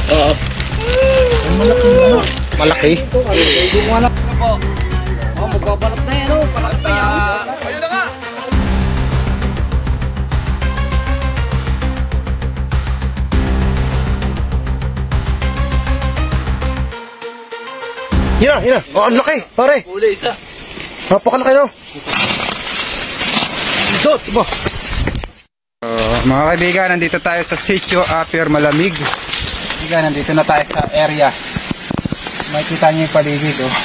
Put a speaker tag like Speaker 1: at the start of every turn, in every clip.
Speaker 1: Oo.
Speaker 2: Malaki na.
Speaker 1: Malaki.
Speaker 2: Gumawa na po. Oh, magbabalak na yan. Palaki na yan. Ayun na nga.
Speaker 1: Yun na. Oh, ang laki, pare.
Speaker 2: Uli isa.
Speaker 1: Napakalaki, no? Ito, diba?
Speaker 3: Mga kaibigan, nandito tayo sa Sitio Apior Malamig. Kaibigan, nandito na tayo sa area. Makikita niyo yung paligid, oh.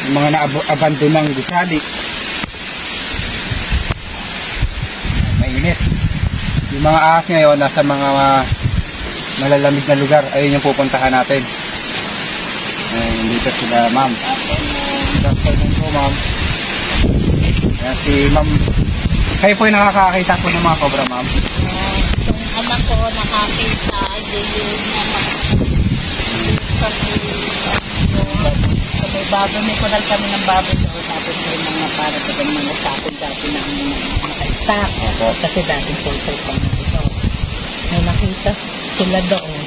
Speaker 3: Yung mga na-abandonang gusali. Mainit. Yung mga ahas ngayon, nasa mga malalamig na lugar. Ayun yung pupuntahan natin. Nandito sila, ma'am. Good afternoon po, ma'am. Ayan si ma'am. Kayo po yung nakakakita po ng mga cobra, ma'am?
Speaker 4: Yung anak ko nakakita, yun sa may baboy, may kunal kami ng baboy doon. Tapos may mga para sa mga sakot dati na naka-stack. Kasi dati full-full pa na ito. May nakita sila doon.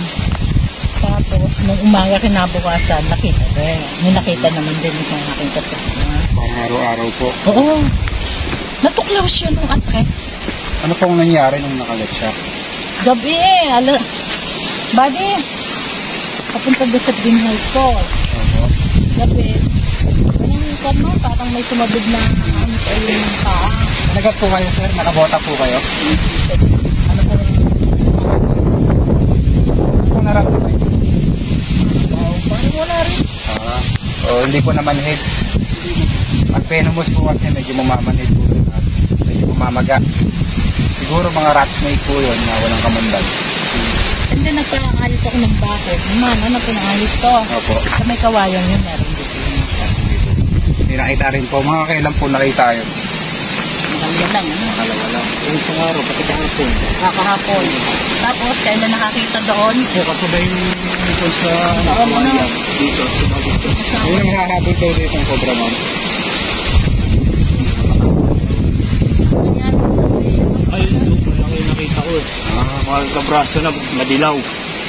Speaker 4: Tapos, nung umaga kinabukasan, nakita rin. May nakita naman din yung aking kasama.
Speaker 3: Parang araw-araw po.
Speaker 4: Oo. Natuklaw siya nung address.
Speaker 3: Ano pong nangyari nung nakalat siya?
Speaker 4: Gabi Buddy, papunta doon sa Green High School. Gabi. Parang may sumabog na yung paa.
Speaker 3: Nalagat po kayo, sir? Nakabota po kayo? Ano pong naramdaman niyo?
Speaker 4: Parang wala rin.
Speaker 3: Hindi po namanhid. Pag venomous po kasi medyo mamamanhid po rin at medyo mamaga. Siguro mga rat snake po yun na walang kamandag.
Speaker 4: Hindi, nagpaayos ako ng bakod. Mama, nagpaayos ko.
Speaker 3: Opo.
Speaker 4: Sa may kawayan yun, meron gusto yun.
Speaker 3: Hindi nakita rin po. Mga kailan po nakita yun?
Speaker 4: Yan lang, ano?
Speaker 3: Nakalawa lang. Yung isang araw, pati kahapon.
Speaker 4: Kahapon. Tapos, kailan nakakita doon?
Speaker 3: Kasabay yung po sa
Speaker 4: kawayan.
Speaker 3: Dito. Yung nanghahabol daw dito ang cobra, ma'am.
Speaker 2: Ay, ito po yung nakita ko eh. Mga kabraso na madilaw.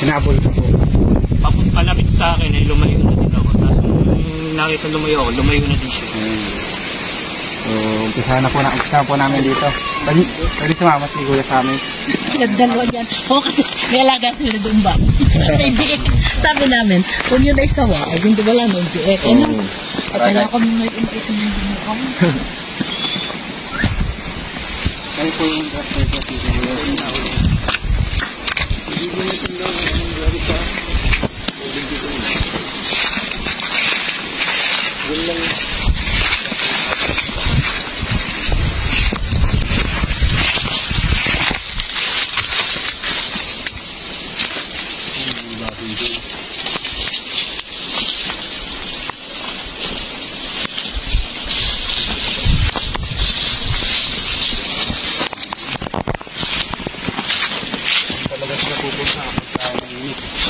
Speaker 3: Hinabol pa po.
Speaker 2: Palapit sa akin ay lumayo na din ako. Tapos nakita lumayo ako, lumayo na din siya.
Speaker 3: So, umpisa po namin dito. Pwede sumama si Kuya sa amin.
Speaker 4: Dalawa dyan. Oo, kasi may alaga sila doon ba? Hindi. Sabi namin, kung yun ay sawa, ay hindi wala nung diet. Ano? At kaya kami may umait ng dinukam.
Speaker 3: Ay po yung draft na ito.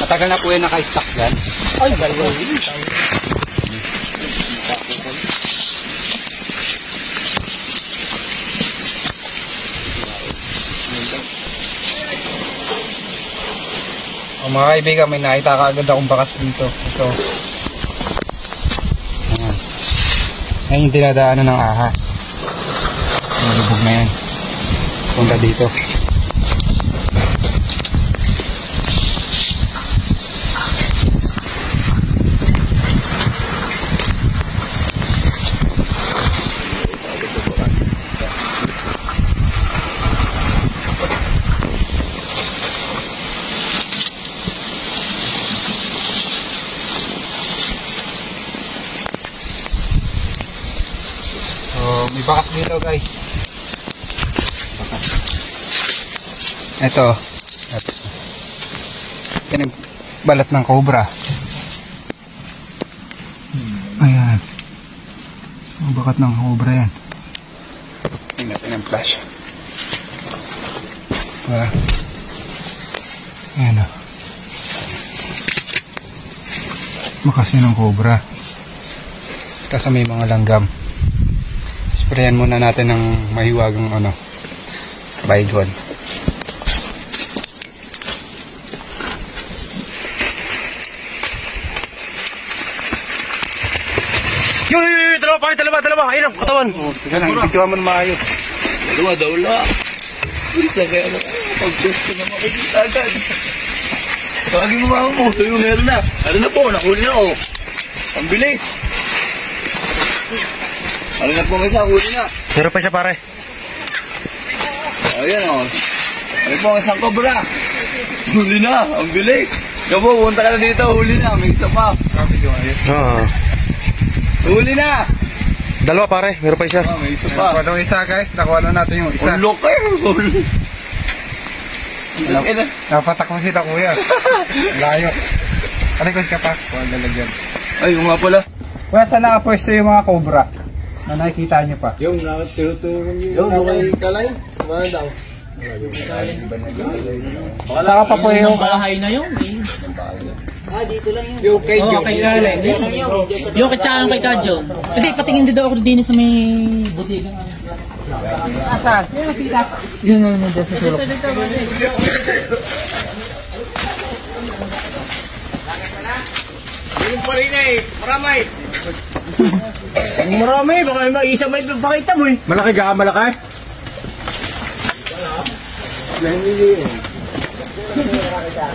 Speaker 3: Matagal na po yung naka-stock dyan.
Speaker 4: Ay, balo.
Speaker 3: Mga kaibigan, may nakita ka agad akong bakas dito. Ito. Ayan yung dinadaanan ng ahas. Yung lubog na yan. Punta dito. May bakas dito, guys. Bakas. Ito. Yan yung balat ng cobra. Ayan. Ang bakat ng cobra yan. Tingnan natin ang flash. Ayan o. Bakas yan ng cobra. Kasi may mga langgam. Sprayan muna natin ng mahiwagang baygon.
Speaker 1: dalawa. Ayun ang katawan.
Speaker 3: Teka lang, bigyan mo na maayos.
Speaker 2: Dalawa daw la. Isa kaya na. Pag-just ko na makikita agad. Tawagin mo mga mo. Ito yung meron na. Ano na po, nakuli na oh. Ang bilis. Ano na po isa, huli na.
Speaker 1: Meron pa siya pare.
Speaker 2: Ayan oh. Ano po ang isang cobra. Huli na, ang bilis. Gabo, punta ka na dito, huli na. May isa pa.
Speaker 1: Oo.
Speaker 2: Huli na.
Speaker 1: Dalawa pare, meron pa siya.
Speaker 2: May isa
Speaker 3: Nakuha
Speaker 2: pa.
Speaker 3: daw isa guys, nakuha na natin yung isa.
Speaker 2: Ulo kayo.
Speaker 3: Napatak mo sila kuya. Layo. Alikod ka pa. Kuha lalagyan.
Speaker 2: Ay, yung nga pala.
Speaker 3: Kuya, saan nakapwesto yung mga cobra? Na nakikita nyo pa?
Speaker 2: Yung tinutulungan niyo. Yung may kalay. Kumana daw.
Speaker 3: Saka pa po yung...
Speaker 4: Bahay na yun.
Speaker 3: Yung kay Joe.
Speaker 4: Yung katsaka kay Kadyo. Hindi, patingin din daw ako din sa may butigang.
Speaker 3: Asan?
Speaker 4: Yun na yun sa sulok.
Speaker 2: Yung pa rin eh. Maramay. Marami. Baka may isa may pakita mo eh.
Speaker 1: Malaki ka, malaki?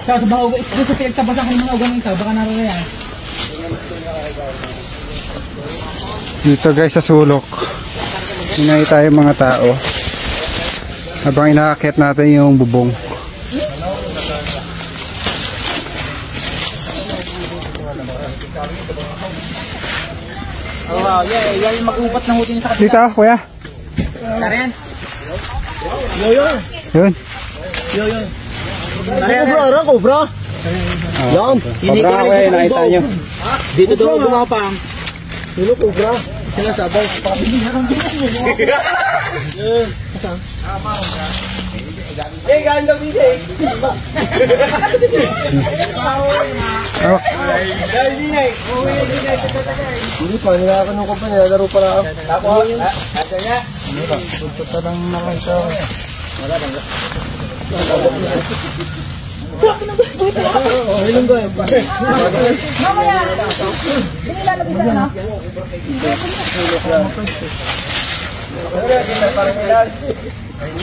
Speaker 4: Sa baho, ito sa pinagtabasan ko ng mga ugang ito, baka nararayan.
Speaker 3: Dito guys sa sulok. Hinay tayo mga tao. Habang inaakit natin yung bubong.
Speaker 4: Oh, yan mag-upat ng hutin sa
Speaker 3: Dito kuya.
Speaker 4: Narayan.
Speaker 3: Yun.
Speaker 4: Narayan. Cobra.
Speaker 3: Yan. Cobra kuya, nakita nyo.
Speaker 4: Dito daw gumapang. Sino cobra? Sinasabaw.
Speaker 2: Eh, ganda dito eh.
Speaker 3: Oh.
Speaker 1: Hindi pa, nilakanon ko pa, nilalaro pala ako.
Speaker 2: Ako, asa nga.
Speaker 3: Punta lang naman siya.
Speaker 1: Ilan ba yun?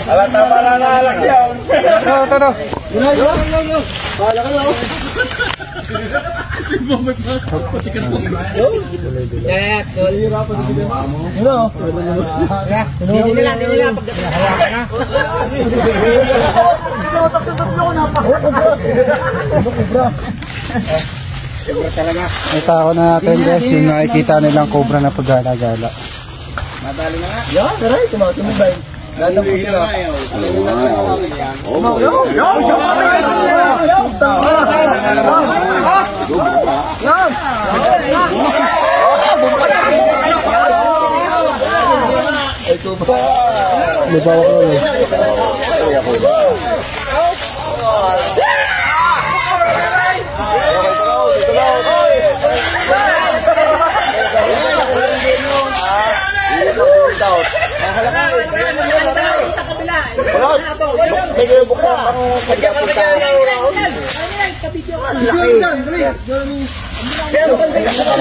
Speaker 2: Alat na pala na alat yan.
Speaker 3: Ito. May tao na natin guys, yung nakikita nilang cobra na paggala-gala.
Speaker 2: Madali na nga. Yan, taray, tumatumumbay. Ganda po sila.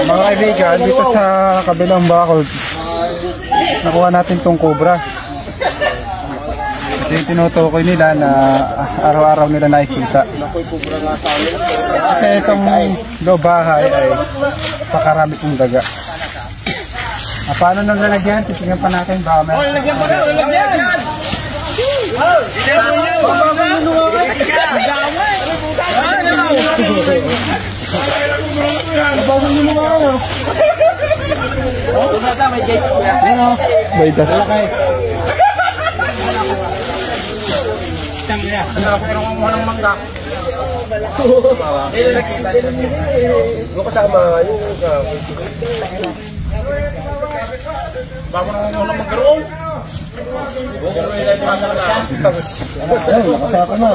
Speaker 3: Mga kaibigan, dito sa kabilang bakod, nakuha natin tong cobra. Ito yung tinutukoy nila na araw-araw nila nakikita. Kasi itong loob bahay ay pakarami pong daga. Paano nang lalagyan? Titingnan pa natin. Baka meron.
Speaker 2: Lagyan pa na, lagyan!
Speaker 3: May dala.
Speaker 1: Yung kasama, yung
Speaker 2: Bago na muna magkaroon.
Speaker 3: Nakasaka na.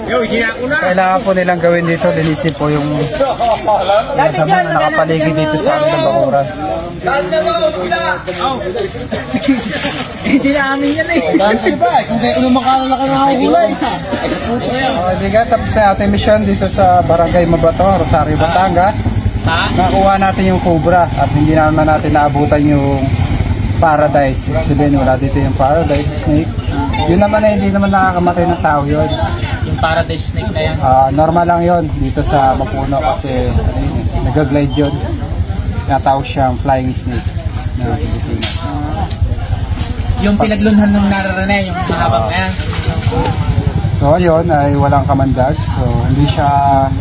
Speaker 2: Yo, hiya ko na.
Speaker 3: Kailangan po nilang gawin dito, linisin po yung damo na nakapaligid dito sa kanilang bakuran.
Speaker 4: Hindi na amin yan eh. Sige ba? Kung kayo makalala ka na hulay.
Speaker 3: Okay, bigat, tapos na ating mission dito sa Barangay Mabato, Rosario, Batangas. nakuha natin yung cobra at hindi naman natin naabutan yung paradise. Sabihin wala dito yung paradise snake. Yun naman ay hindi naman nakakamatay ng tao yun.
Speaker 2: Yung paradise snake na yan.
Speaker 3: Normal lang yun dito sa Mapuno kasi nag-glide yun. Tinatawag siyang flying snake na Pilipinas.
Speaker 2: Yung pinaglunhan ng nararane, yung mahabang na yan.
Speaker 3: So yun ay walang kamandag. So hindi siya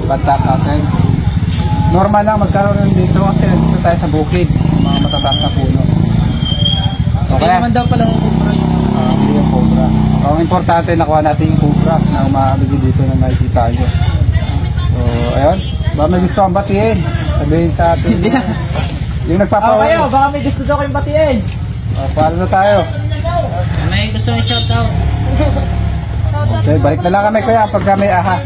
Speaker 3: banta sa atin. Normal lang magkaroon dito kasi dito tayo sa bukid. Mga matataas na puno.
Speaker 2: Hindi naman daw pala yung cobra
Speaker 3: yung cobra. Ang importante nakuha natin yung cobra na umabigay dito na makikita nyo. So ayun. Baka may gusto kang batiin. Sabihin sa atin. Yung nagpapawin.
Speaker 2: kayo, baka may gusto daw kayong batiin.
Speaker 3: Paano na tayo?
Speaker 2: May gusto yung shoutout.
Speaker 3: Okay, balik na lang kami kuya pagka may ahas.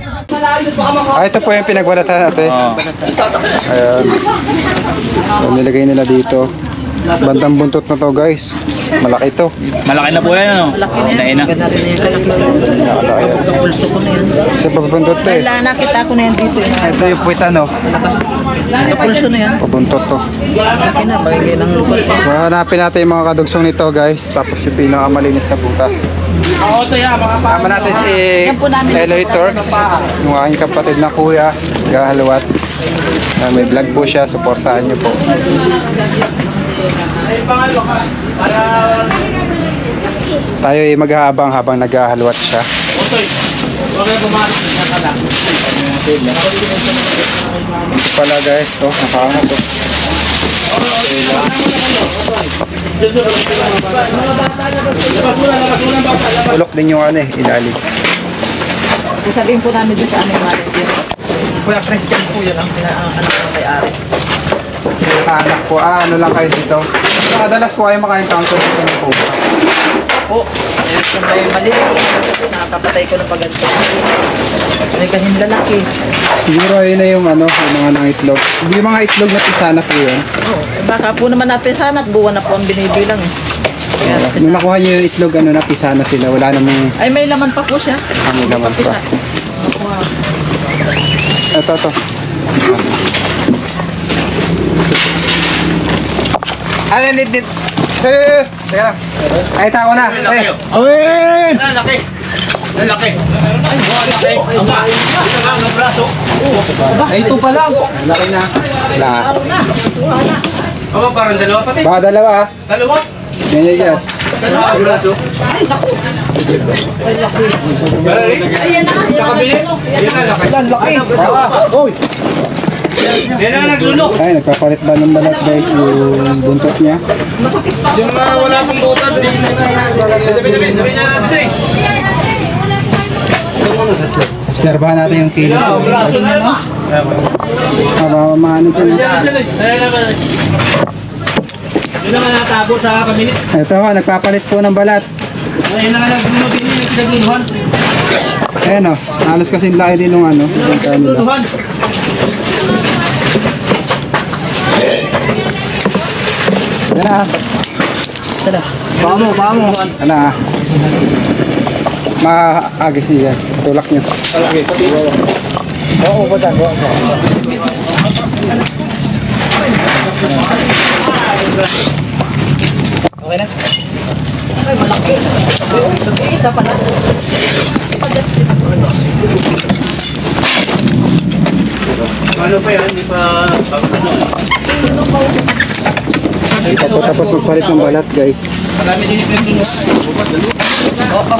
Speaker 3: Ito po yung pinagbalatan natin. Ayan. So, nilagay nila dito. Bandang buntot na to guys. Malaki to.
Speaker 2: Malaki na po yan, ano? Malaki na yan.
Speaker 3: Nakalaki yan.
Speaker 4: Pulso ko na yan.
Speaker 3: Kasi pabuntot to eh.
Speaker 4: Wala, nakita ko na yan dito.
Speaker 3: Ito yung puwita no.
Speaker 4: Pulso na yan.
Speaker 3: Pabuntot to.
Speaker 4: Laki na, bagay ng lupat.
Speaker 3: So, hanapin natin yung mga kadugsong nito guys. Tapos yung pinakamalinis na butas.
Speaker 2: Oo, ito yan, mga
Speaker 3: Tama natin si Eloy Turks. Yung aking kapatid na kuya. Gahalawat. May vlog po siya. Supportahan niyo po. Tayo ay maghahabang habang naghahalwat siya. Ito pala guys, nakaangat to. Ulok din yung ilalim.
Speaker 4: Sabihin po namin doon sa aming manager. Kuya Christian po yun ang anak ng may-ari.
Speaker 3: Anak po, ano lang kayo dito? Madalas po kayo maka-encounter dito ng cobra.
Speaker 4: Po, kung kayo mali, nakakapatay ko na paganto. May kasing lalaki.
Speaker 3: Siguro ayun na yung yung mga nangitlog. Hindi yung mga itlog na pisana po yun.
Speaker 4: Oo, baka po naman natin sana at buwan na po ang binibilang.
Speaker 3: Nung nakuha nyo yung itlog, na pisana sila. Wala namang
Speaker 4: Ay, may laman pa po siya.
Speaker 3: may laman pa. Ito. Ano, nit. Teka lang. Ay, tako na. Awin!
Speaker 2: Laki! Laki! Ay, laki! Ang braso!
Speaker 3: Ay, ito pa lang. Laki na. Wala.
Speaker 2: Aba, parang dalawa pati.
Speaker 3: Baka dalawa ha.
Speaker 2: Dalawa?
Speaker 3: Yan.
Speaker 2: Dalawa ang braso.
Speaker 4: Ay, naku. Ay, laki.
Speaker 2: Ayan na, nakabili. Yan na, laki.
Speaker 3: Laki. Uy!
Speaker 2: Yan na, naglulok.
Speaker 3: Ay, nagpapalit ba ng balat guys yung buntot niya?
Speaker 2: Yung mga wala pong butas. Dami niya natin siya.
Speaker 3: Obserbahan natin yung kilos. Maano ko na.
Speaker 2: Yun ang natago sa kamilit.
Speaker 3: Ito ha, nagpapalit po ng balat.
Speaker 2: Ayun ang naglulubin niya yung pinagluluhan.
Speaker 3: Ayan o, halos kasing laki din ng yung kanila.
Speaker 2: Luluhan.
Speaker 3: Yan na.
Speaker 4: Tara.
Speaker 3: Paamo. Yan na. Maagis niya yan. Tulak niyo. Oo, po dyan.
Speaker 4: Okay na? Ay, malaki. Isa pa na.
Speaker 2: Ano pa yan? Hindi pa...
Speaker 3: Tapos magpalit ng balat guys.
Speaker 2: Marami din yung pinagluluhan.
Speaker 4: Oo.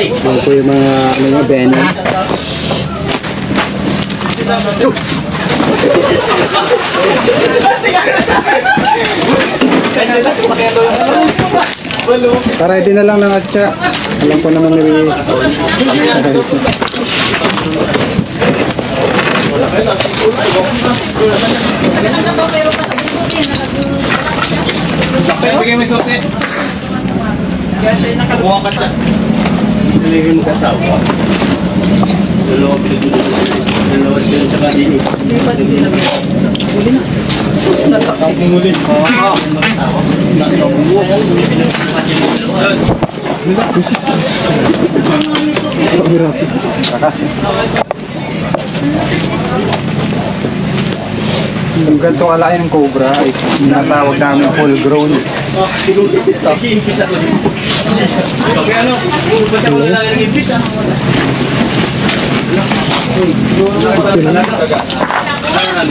Speaker 3: Yan po yung mga venom. Ready na lang ng atya. Alam ko naman nari.
Speaker 2: Bigay mo yung sote. Buha ka dyan. Bigay mo kasawa. Dalawa pinagluluhan.
Speaker 3: Yung ganito kalaki ng cobra ay natawag namin full grown.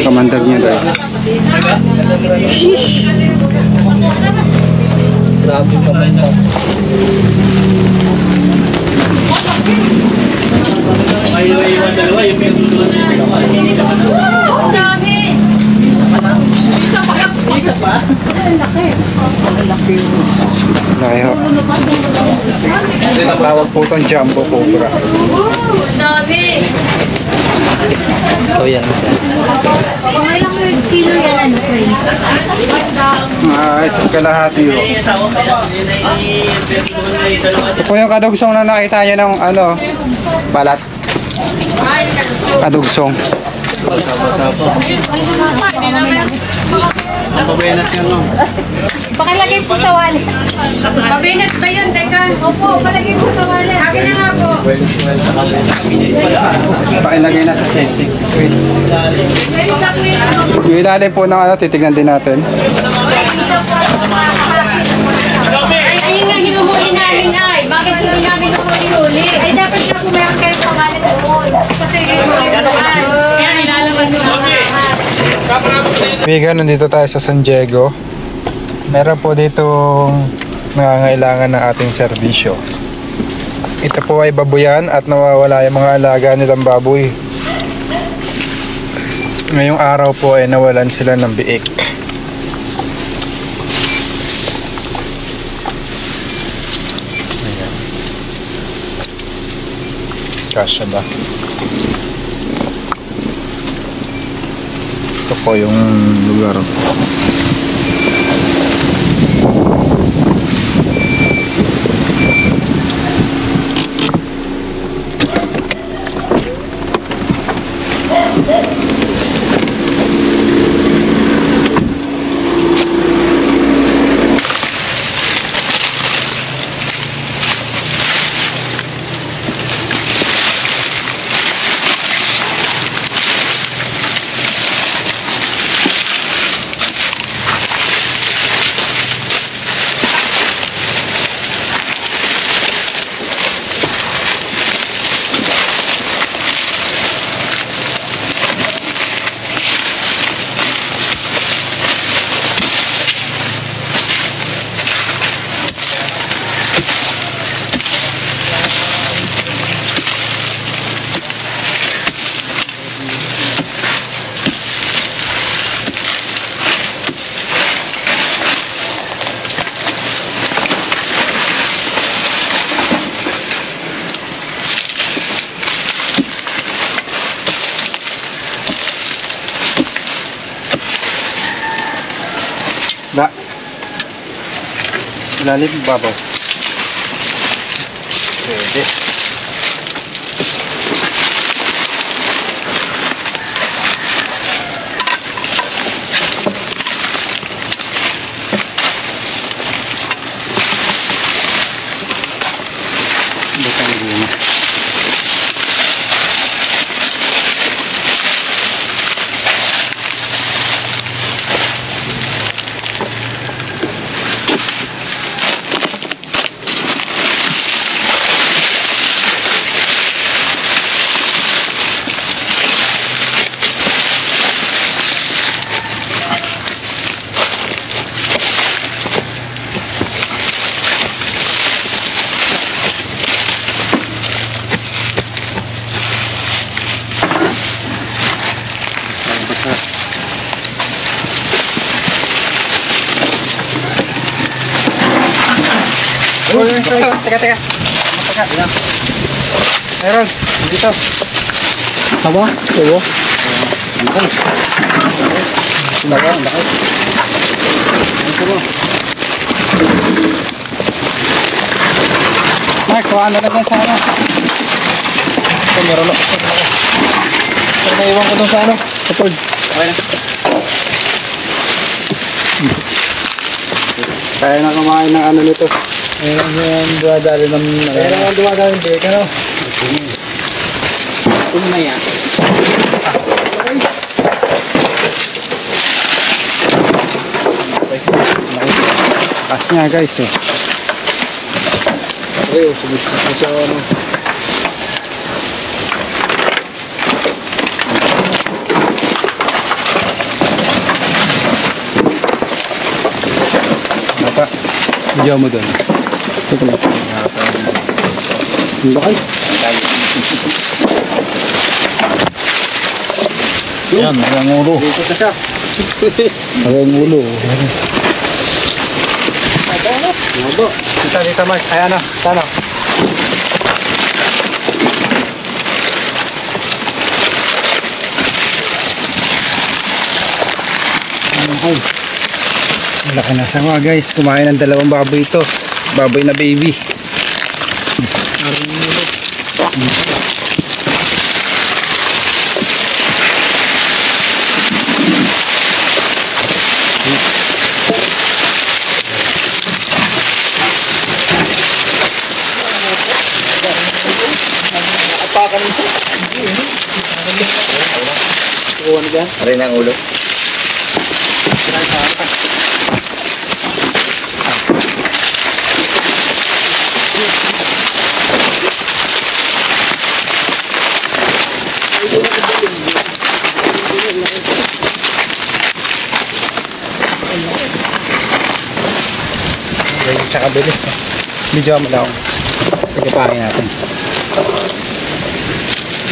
Speaker 3: Kamandag niya guys. Laki ho. Tawag po itong jumbo cobra.
Speaker 2: Ito yan.
Speaker 5: Ilang kilo yan, ano, friends?
Speaker 3: Isang kalahati ho. Ito po yung kadugsong na nakita nyo ng ano, balat. Kadugsong.
Speaker 5: Pakilagay po sa wallet. Mabinas ba yun? Teka. Opo, palagay po sa wallet. Akin na nga po.
Speaker 3: Pakilagay na sa setting. Quiz.
Speaker 5: Pwede ka po yun.
Speaker 3: Yung ilalim po ng ano, titignan din natin.
Speaker 5: Ay, ayun nga hinuhuli namin ay. Bakit hindi namin huli? Ay, dapat nga po meron kayo sa wallet doon. Kasi hinuhuli naman. Kaya nilalabas mo naman.
Speaker 3: Bigan, nandito tayo sa San Diego. Meron po dito nangangailangan ng ating serbisyo. Ito po ay babuyan at nawawala yung mga alaga nilang baboy. Ngayong araw po ay nawalan sila ng biik. Ayan. Kasya ba? Ito po yung lugar. Da. Ilalim babaw. Pwede. Butang guma. Teka. Meron, dito. Tama? Oo. Laki. Ay, kuhaan na lang sa ano. Ito, meron. naiwan ko dun sa ano? Sa Ford.
Speaker 2: Okay na.
Speaker 3: Kaya na kumain ng ano nito. Ayun yung dumadali ng...
Speaker 1: Kaya naman dumadaan yung bake, ano?
Speaker 3: Umaya. Taas nga guys eh.
Speaker 1: Okay, sumit na siya, ano?
Speaker 3: Napa, video mo doon. Ito lang. Ang bakal. Yan, ang ulo.
Speaker 1: Dito na siya.
Speaker 3: Ang ulo.
Speaker 1: Mabo.
Speaker 3: Dito Mark. Ay ano, sana. Okay. Malaki na sawa guys. Kumain ng dalawang baboy ito. Baboy na baby.
Speaker 2: Aray na ang ulo.
Speaker 3: Tsaka bilis. Medyo mo daw. Pagkapahin natin.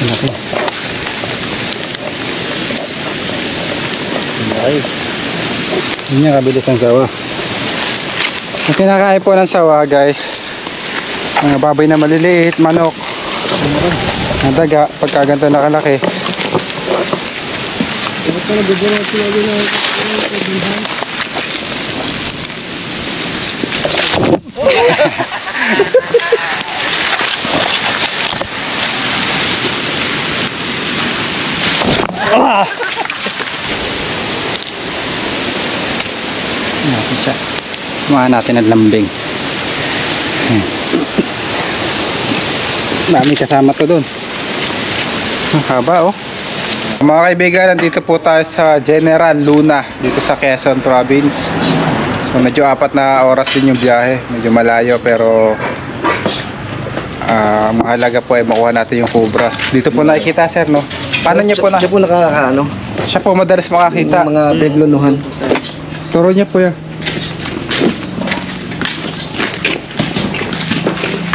Speaker 3: Naku. Ay. Yun yung kabilis ang sawa. Yung kinakain po ng sawa guys, mga baboy na maliliit, manok, na daga, pagka ganito nakalaki. Natin siya. Sumahan natin ang lambing. Dami kasama to doon. Ang haba oh. Mga kaibigan, nandito po tayo sa General Luna dito sa Quezon Province. So medyo 4 na oras din yung biyahe. Medyo malayo pero mahalaga po ay makuha natin yung cobra. Dito po nakikita sir no? Paano niyo po na?
Speaker 1: Siya po nakakaano?
Speaker 3: Siya po madalas makakita.
Speaker 1: Mga beglunuhan.
Speaker 3: Turo niya po yan.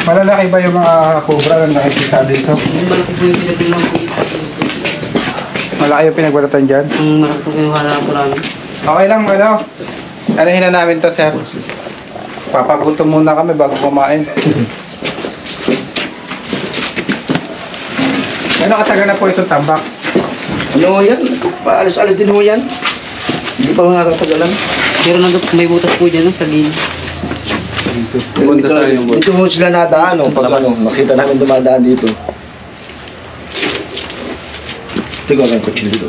Speaker 3: Malalaki ba yung mga cobra na nakikita dito?
Speaker 6: Malaki po yung pinagpilang po.
Speaker 3: Malaki yung pinagbalatan dyan?
Speaker 6: Malaki po yung wala po namin.
Speaker 3: Okay lang, ano? Anahin na namin to, sir. Papagutom muna kami bago kumain. Ano katagal na po itong tambak?
Speaker 1: Ano yan? Paalis-alis din ho yan. Hindi pa mga katagalan.
Speaker 6: Pero nandun may butas po dyan no, sa gilid.
Speaker 1: Dito ho sila nadaan. Pag ano, nakita namin dumadaan dito. Tignan ko yung kutsilyo dito.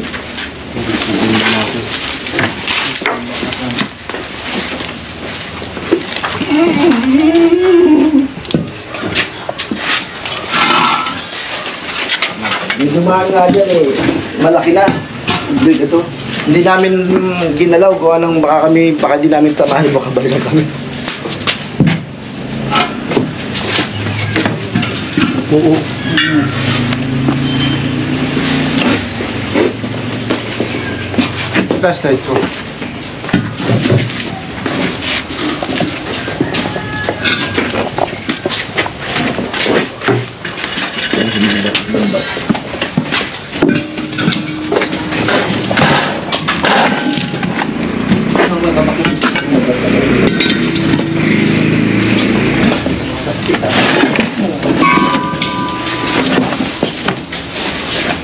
Speaker 1: Yung dumaan nga dyan eh, malaki na. Ito. Hindi namin ginalaw kung anong baka di namin tamahin, baka balikan kami. Oo.
Speaker 3: Flashlight ko.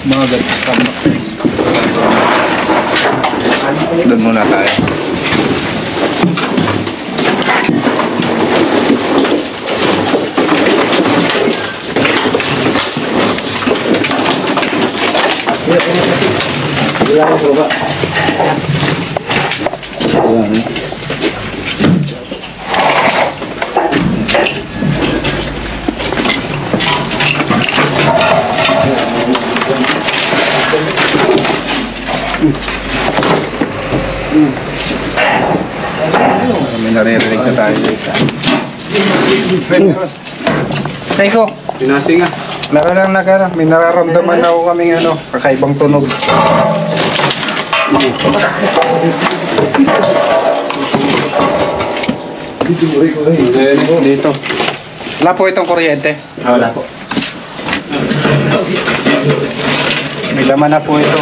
Speaker 3: Mga tambak. Doon muna tayo.
Speaker 1: Wala ko baba.
Speaker 3: May naririnig na tayo sa isa. Seiko,
Speaker 1: Pinasi nga.
Speaker 3: meron lang may nararamdaman na ako kaming kakaibang tunog. Dito. Wala po itong kuryente.
Speaker 1: Wala po.
Speaker 3: May laman na po ito.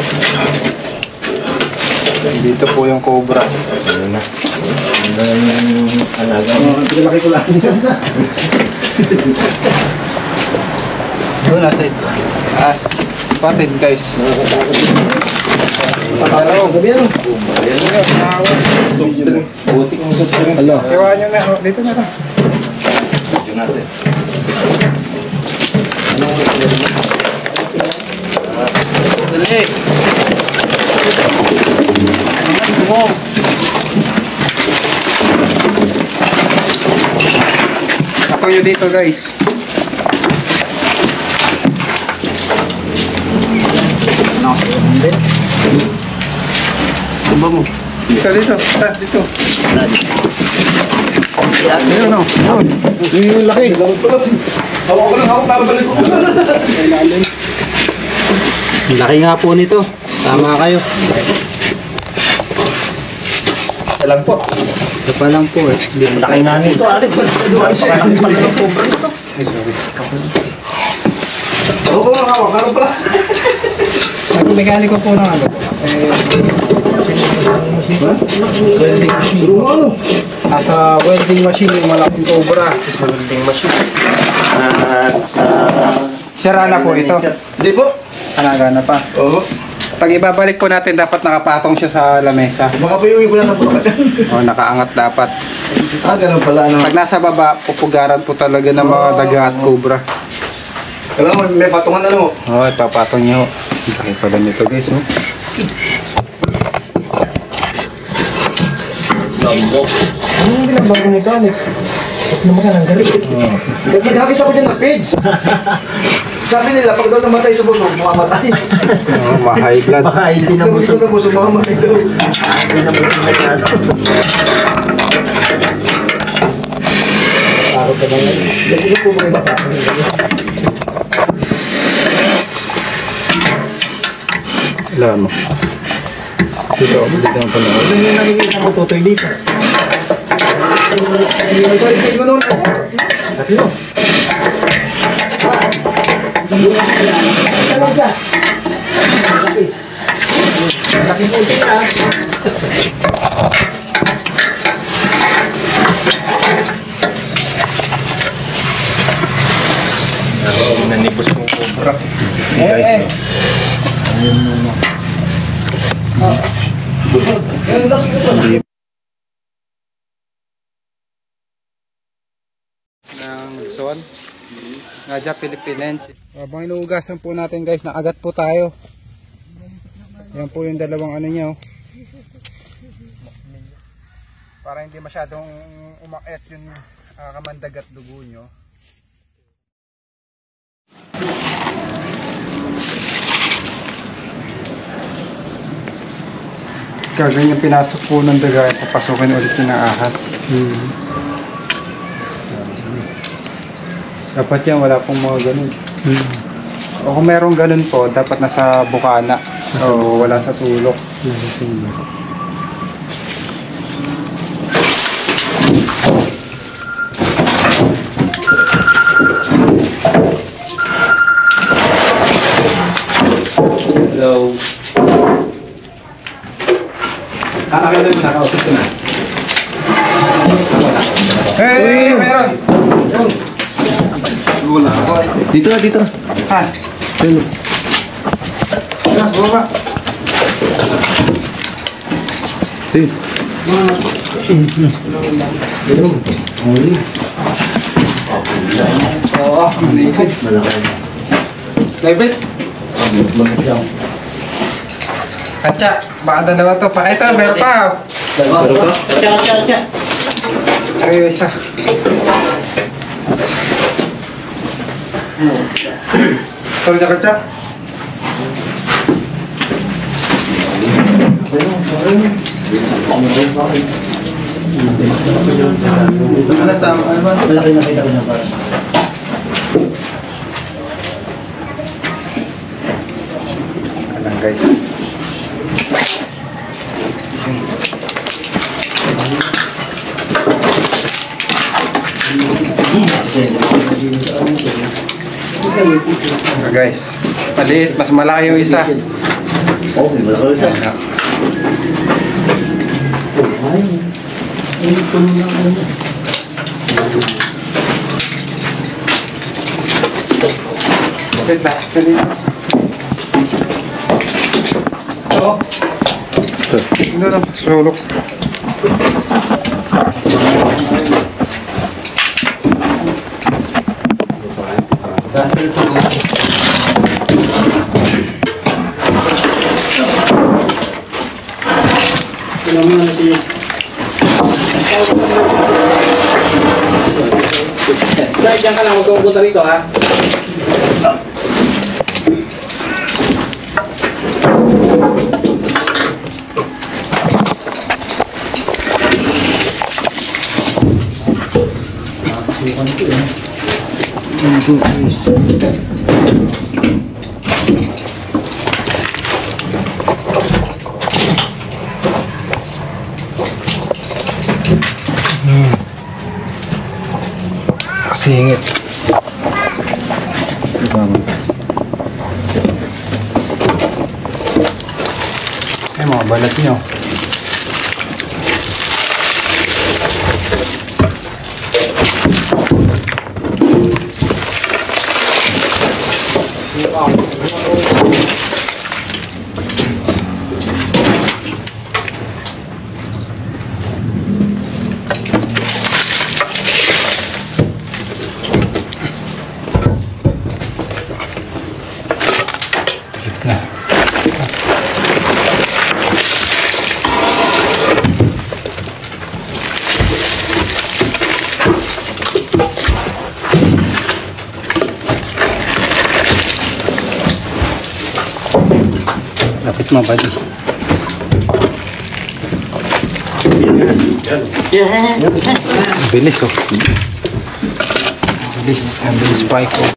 Speaker 3: Dito po yung cobra.
Speaker 1: Pinalaki ko lang.
Speaker 3: Doon natin. Patid guys. Hello.
Speaker 1: Gabi ano? Butik mo sa piring. Hello.
Speaker 3: Iwan nyo na. Dito na lang.
Speaker 1: Dito natin.
Speaker 3: Dali. Ako nyo dito guys.
Speaker 1: Tumba mo.
Speaker 3: Dito. Dito. Dito no.
Speaker 1: Yung laki. Hawak ko lang. Tambalik ko.
Speaker 6: Laki nga po nito. Tama kayo.
Speaker 1: Isa lang po.
Speaker 6: Isa pa lang po eh. Hindi mo
Speaker 1: Laki nga nito. Hawak ko lang. Hawak. Ano pala?
Speaker 3: Ang mekaniko po ng welding machine. Nasa welding machine yung malaking cobra.
Speaker 1: Welding machine.
Speaker 3: Sira na po ito.
Speaker 1: Hindi po.
Speaker 3: Halaga na pa.
Speaker 1: Oo.
Speaker 3: Pag ibabalik po natin, dapat nakapatong siya sa lamesa.
Speaker 1: Makapayuwi ko lang ng pulakan.
Speaker 3: O, nakaangat dapat.
Speaker 1: Ganun pala. Ano?
Speaker 3: Pag nasa baba, pupugaran po talaga ng mga daga at cobra.
Speaker 1: Kailangan may patungan ano.
Speaker 3: O, ipapatong nyo. Laki pala nito guys, no?
Speaker 1: Anong ginagawa nito, Alex? Ba't naman ka nang galit? Naghagis ako dyan ng page. Sabi nila, pag daw namatay sa busog, mamamatay.
Speaker 3: Oh, ma-high blood.
Speaker 1: Baka hindi na busog. Mamamatay daw. Hindi na busog na yan. Paro ka na lang. Nagulog po ba yung bata?
Speaker 3: Ilan mo? Dito ang panahon.
Speaker 1: Ano yung nakikita ko, Totoy, dito? Balik mo nun. Laki no? Ano siya? Laki po siya.
Speaker 2: Nanibos mo cobra.
Speaker 3: Ng Luzon. Raja Philippines. Habang inuugasan po natin guys, naagat po tayo. Yan po yung dalawang ano niya. Oh. Para hindi masyadong umakyat yung kamandag at dugo nyo. Ganyan pinasok po ng daga at papasukin ulit yung ahas. Dapat yan, wala pong mga ganun. O kung merong ganun po, dapat nasa bukana. O wala sa sulok.
Speaker 2: Hello.
Speaker 3: Kakakailan mo nakausap ko na. Hey! Meron!
Speaker 2: Dito na, dito na.
Speaker 3: Ha?
Speaker 2: Hello.
Speaker 3: Bumaba.
Speaker 2: Hey.
Speaker 3: Oo, naipit. Naipit? Katsa, baka dalawa to pa. Ito, meron pa. Ay, isa. Sorry na katsa. Ano sa ano ba?
Speaker 6: Malaki na kita ko na para.
Speaker 3: Alang guys. Guys, maliit, mas malaki yung isa.
Speaker 6: Oh, malaki isa.
Speaker 3: Wait lang, dito. Oo. Ano lang, sulok.
Speaker 6: Dahil dyan ka lang, huwag kang punta rito ha.
Speaker 3: Singit. Ay, mga balat nyo. Lapit mo, buddy. Bilis, oh. Bilis. Ang bilis pa ko.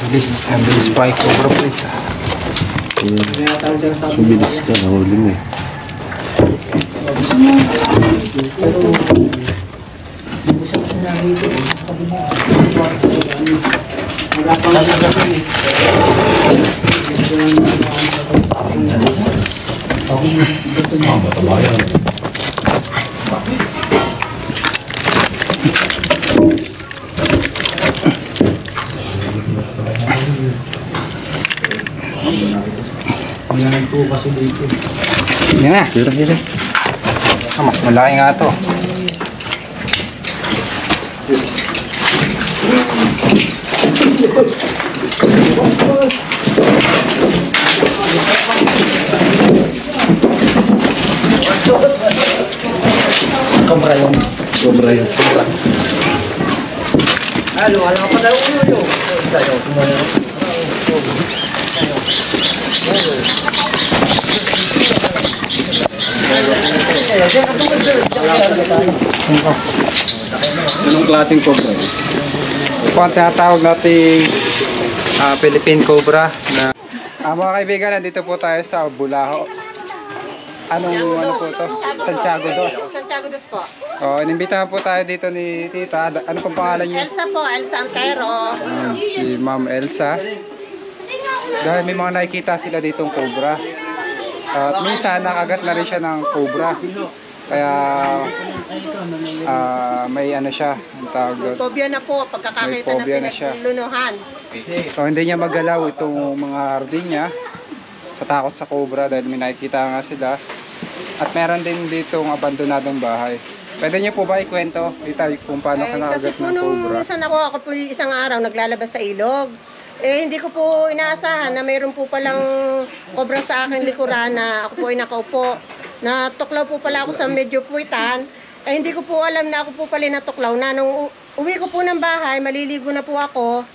Speaker 3: Bilis, ang bilis pa ko, bro, please.
Speaker 6: Bilis ka, nahuli mo eh.
Speaker 3: Yan na. Mas malaki nga to.
Speaker 6: Cobra yun.
Speaker 1: Ano, alam ko daw ulo.
Speaker 6: Anong klaseng cobra?
Speaker 3: Ito ang tinatawag nating Philippine Cobra na mga kaibigan, nandito po tayo sa Bulaho. Ano po to? Santiago dos.
Speaker 4: Santiago dos po.
Speaker 3: Oh, inimbitahan po tayo dito ni Tita. Ano pong pangalan niyo?
Speaker 4: Elsa po, Elsa Antero.
Speaker 3: Si Ma'am Elsa. Dahil may mga nakikita sila ditong cobra. At minsan nakagat na rin siya ng cobra. Kaya may ano siya, ang tawag doon.
Speaker 7: Phobia na po
Speaker 3: May
Speaker 7: pagkakakita
Speaker 3: phobia
Speaker 7: ng
Speaker 3: na siya.
Speaker 7: pinaglulunuhan.
Speaker 3: So hindi niya magalaw itong mga hardin niya sa takot sa cobra dahil may nakikita nga sila. At meron din ditong abandonadong bahay. Pwede niyo po ba ikwento dito kung paano ka
Speaker 7: Kasi
Speaker 3: nakagat
Speaker 7: po
Speaker 3: ng
Speaker 7: nung
Speaker 3: cobra?
Speaker 7: minsan ako po isang araw naglalabas sa ilog. Hindi ko po inaasahan na mayroon po palang cobra sa aking likuran na ako po ay nakaupo. Natuklaw po pala ako sa medyo puwitan. Hindi ko po alam na ako po pala natuklaw na. Nung uwi ko po ng bahay, maliligo na po ako.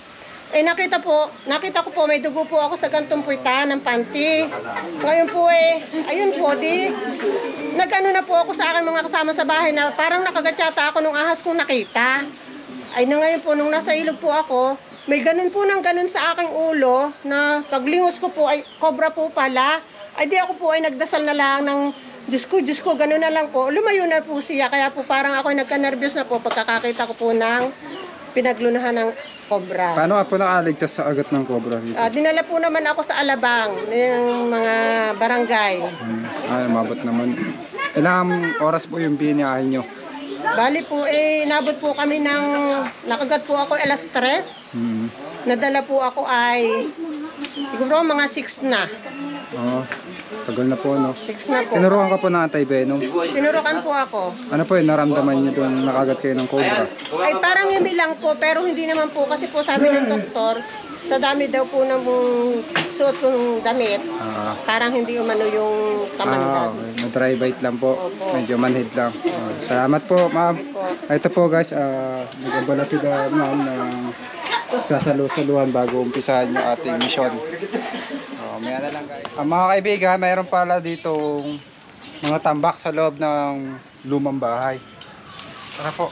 Speaker 7: Nakita ko po may dugo po ako sa gantong puwitan ng panty. Ngayon po ayun po, nag-ano na po ako sa aking mga kasama sa bahay na parang nakagatyata ako nung ahas kong nakita. Ay na ngayon po, nung nasa ilog po ako, may ganun po ng ganun sa aking ulo na paglingos ko po ay cobra po pala. Ay di ako po ay nagdasal na lang ng Diyos ko, ganun na lang po. Lumayo na po siya, kaya po parang ako ay nagka-nervous na po pagkakakita ko po ng pinaglunahan ng cobra.
Speaker 3: Paano ka po nakaligtas sa agat ng cobra dito?
Speaker 7: Dinala po naman ako sa Alabang, ng mga barangay.
Speaker 3: Ay, mabot naman. Ilang oras po yung biniyahin nyo?
Speaker 7: Bali po, nabot po kami ng, nakagat po ako alas 3. Nadala po ako ay, siguro mga 6 na.
Speaker 3: Oo, tagal na po, no?
Speaker 7: 6 na po.
Speaker 3: Tinuruan ka po ng anti-venom.
Speaker 7: Tinurukan po ako.
Speaker 3: Ano po yung naramdaman nyo doon nakagat kayo ng cobra?
Speaker 7: Ay parang yumi lang po, pero hindi naman po kasi po sabi ng doktor, sa dami daw po ng suot ng damit, parang hindi umano yung kamandag.
Speaker 3: Okay. Na-dry bite lang po.
Speaker 7: Opo.
Speaker 3: Medyo manhid lang. Salamat po, ma'am. Ito po guys, nag-abala sila ma'am na sasalusaluhan bago umpisahan yung ating mission. Maya na lang guys. Mga kaibigan, mayroon pala ditong mga tambak sa loob ng lumang bahay. Tara po.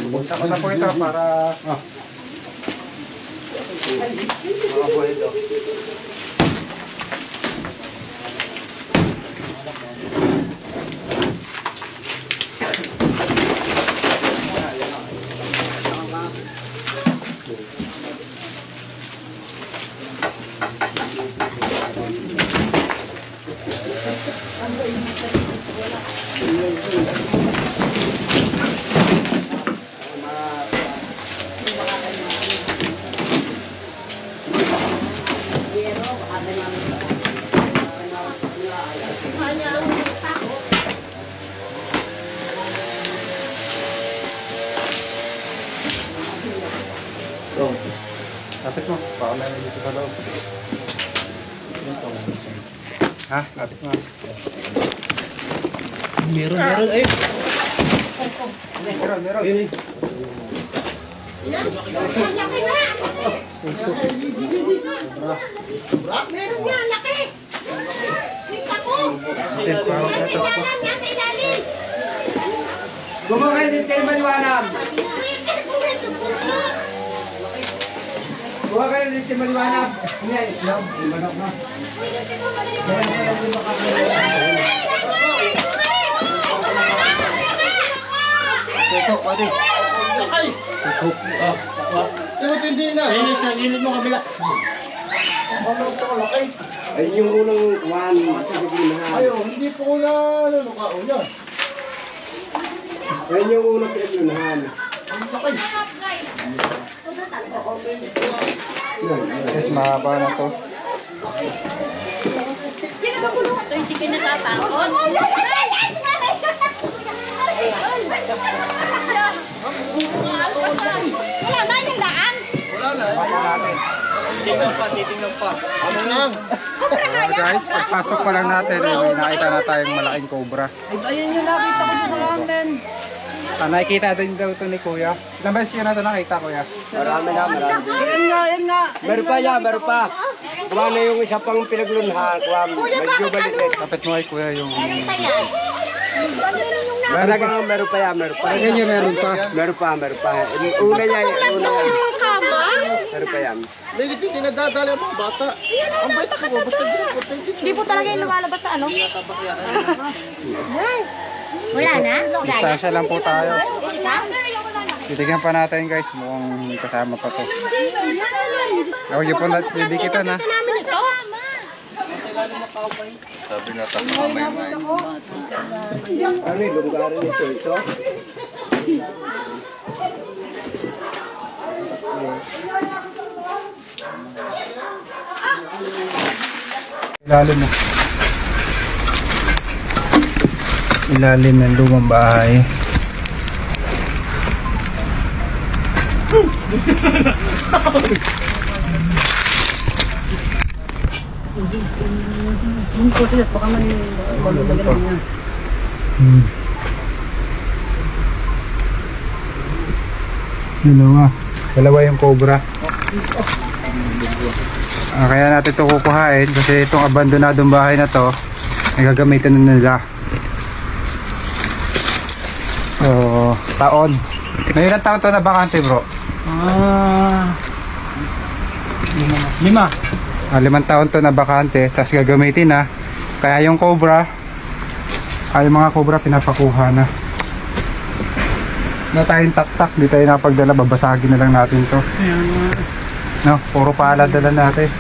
Speaker 3: Buksan ko na po ito para mga buhay ito. Lapit mo, baka meron dito sa loob. Ha? Lapit mo.
Speaker 6: Meron. Ay,
Speaker 3: Meron.
Speaker 5: Meron nga, laki! Kita ko! Nasa ilalim!
Speaker 6: gumawa din kayo maliwanag. Gawa kayo din kayo maliwanag. Ngayon, manok na.
Speaker 1: Setok, pwede. Lakay! Setok, hindi na.
Speaker 6: Ayun yung sa gilid mo kabila.
Speaker 1: Ano ito kalaki?
Speaker 6: Ayun yung unang kumahan sa gilid.
Speaker 1: Ayaw, hindi po na nalukao niya.
Speaker 6: Ayun yung unang pinaglunahan.
Speaker 1: Ang lakay.
Speaker 3: Yes, mahaba na to.
Speaker 5: Ito hindi ka natatakot. Wala na yung daan.
Speaker 1: Wala na. Titingnan pa. Ano lang?
Speaker 3: Guys, pagpasok pa lang natin, may nakita na tayong malaking cobra.
Speaker 7: Ayun yung nakita ko sa kawanan.
Speaker 3: Nakikita din daw ito ni Kuya. Ilang beses yun na ito nakita, Kuya?
Speaker 6: Marami na.
Speaker 7: Yan nga.
Speaker 6: Meron pa. Kuha na yung isa pang pinaglunahan. Kuha, medyo balitin.
Speaker 3: Kapit mo kay Kuya yung...
Speaker 6: Meron pa yan.
Speaker 3: Tingnan niyo, meron pa.
Speaker 6: Meron pa. Una niya.
Speaker 7: Kama?
Speaker 6: Pero pa yan.
Speaker 1: Legit yung dinadadala ang mga bata. Ang bait ko, basta ginapot.
Speaker 5: Hindi po talaga yung lumalabas sa ano? Wala na?
Speaker 3: Distansya lang po tayo. Titignan pa natin guys, mukhang kasama pa to. Ako yung po nadidikitan ha.
Speaker 7: namin ito.
Speaker 2: Sabi na takamay mo.
Speaker 6: Ano yung lunggaran nito? Ito?
Speaker 3: Ilalim na. Ilalim ng lumang bahay. Dalawa yung cobra. Kaya natin ito kukuhain kasi itong abandonadong bahay na to ay gagamitin na nila. So, taon. May ilang taon to na bakante, bro? 5 taon to na bakante, tapos gagamitin na. Kaya yung cobra, yung mga cobra pinapakuha na. Na tayong taktak, di tayo napagdala, babasagin na lang natin to. No, puro pala dala natin.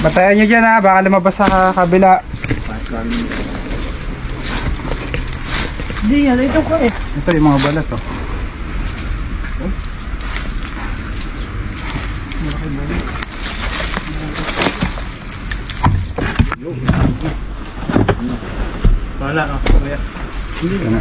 Speaker 3: Batayan nyo dyan ha, baka lumabas sa kabila.
Speaker 6: Hindi, ano ito ko eh.
Speaker 3: Ito yung mga balat oh.
Speaker 1: Wala ka, kuya.
Speaker 3: Hindi na.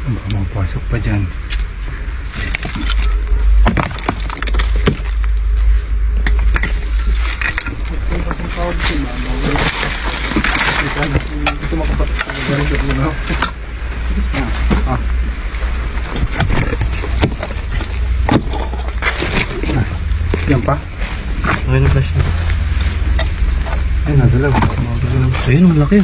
Speaker 3: Baka mapasok pa dyan. Yan pa?
Speaker 1: Ayun na siya.
Speaker 3: Ayun, nagalaw.
Speaker 1: Ayun, malaki.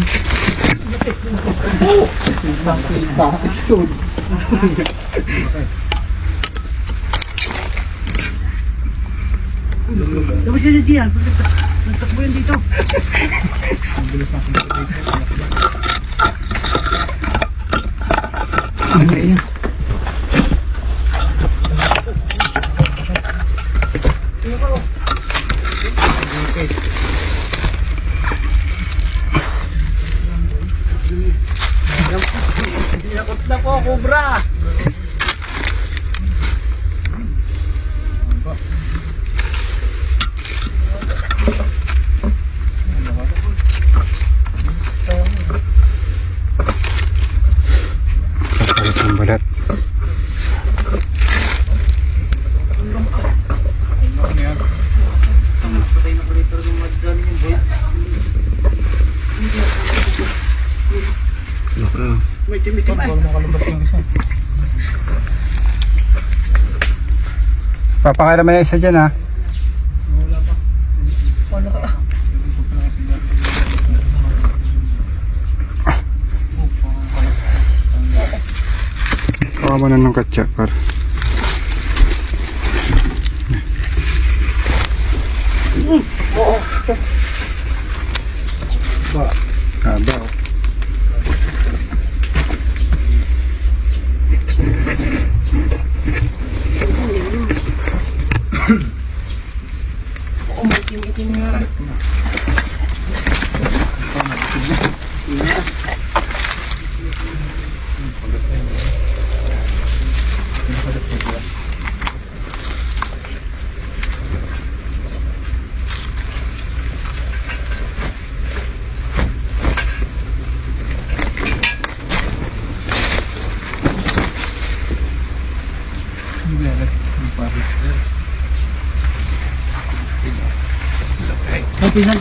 Speaker 6: Dapat siya diyan. Nagtakbo yan dito.
Speaker 3: Ano yan?
Speaker 6: Tinakot na po, cobra.
Speaker 3: Papalit ng balat.
Speaker 6: May timitim ay.
Speaker 3: Papakailan mo yung isa dyan ha. Kawa mo na ng katsa par. Haba oh.